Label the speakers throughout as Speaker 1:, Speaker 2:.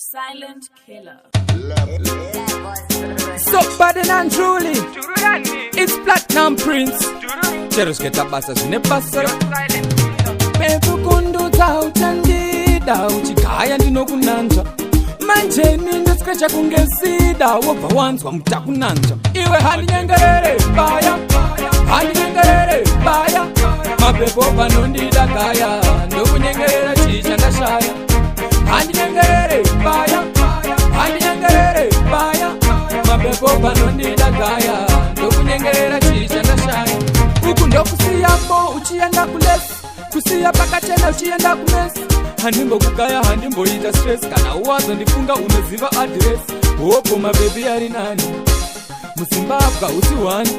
Speaker 1: Silent killer.
Speaker 2: So bad and truly, it's Platinum Prince. Cheros get a bassa in a bassa. Pepu kundu za utandida, uchikaya ndino kunanja. Manjeni ndeskrecha kungesida, wopa wanzwa mtakunanja. Iwe handi nyengerere, baya, handi nyengerere, baya. Mapepo panondida kaya, ndoku nyengerera chicha ndashaya. Handi nyengerere, baya, handi nyengerere, baya. Mapepo panondida kaya, ndoku nyengerera chicha ndashaya. Uku ndokusiyamo uchienda kulesi, kusiya pakachena uchienda kumesi. Handimbo kukaya handimbo ita stress, kana uwazo ndifunga unoziva address. Hopo mabebi yari nani, Musimbabwa usiwani,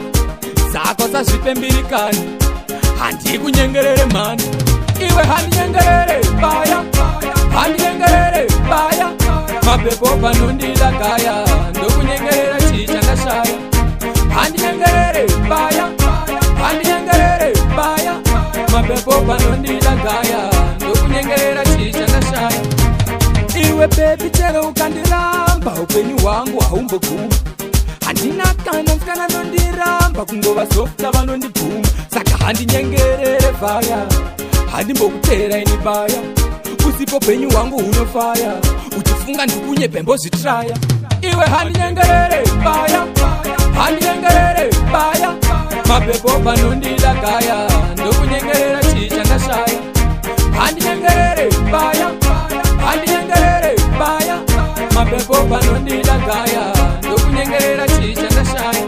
Speaker 2: zako za zvipe mbirikani. Handi kunyengerere mani, iwe handi nyengerere baya, handi nyengerere baya. Mapepo panondida kaya, ndoku nyengerera chicha ndashaya. Handi nyengerere baya, handi nyengerere baya. Mapepo panondida kaya, ndoku nyengerera chicha ndashaya. Iwe baby chero ukandiramba, upenyu wangu haumboguma. Handina kana mskana nondiramba, kungova softa vanondibhuma. Saka handi nyengerere baya, handimbokutera ini baya. Usipo penyu wangu unofaya, uchifunga ndikunye pembo zitraya. Iwe handi nyengerere baya, handi nyengerere baya. Mapepo panondida kaya, ndoku nyengerera chicha ndashaya. Handi nyengerere baya, handi nyengerere baya. Mapepo panondida kaya, ndoku nyengerera chicha ndashaya.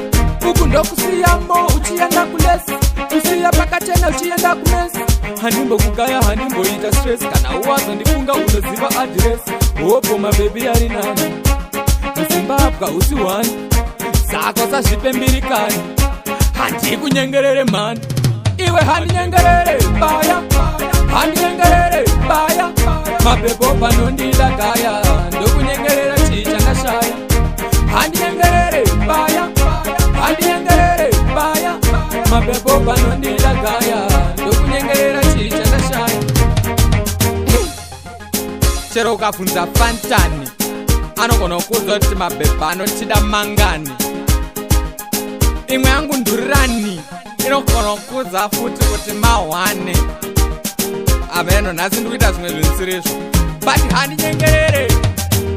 Speaker 2: Uku ndokusiyamo uchienda kulesi, kusiya pakachena uchienda kumesi. Handimbo kukaya handimbo ita stress, kana uwazo ndifunga unoziva address. Hopo mabebi yari nani, Musimbabwa usiwani, zako za zvipe mbirikani. Handi kunyengerere mani, iwe handi nyengerere baya, handi nyengerere baya. Mapepo panondida kaya, ndoku nyengerera chicha ndashaya. Handi nyengerere baya, handi nyengerere baya. Mapepo panondida kaya, ndoku nyengerera chicha ndashaya. Chero ukafunza fantani, anogona kuudza kuti mapepo anotida mangani. Imwe yangu ndurani, inogona kuudza futi kuti mahwane. Ameno nhasi ndikuita zvimwe zvinhu sirizvo, but handi nyengerere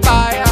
Speaker 2: baya.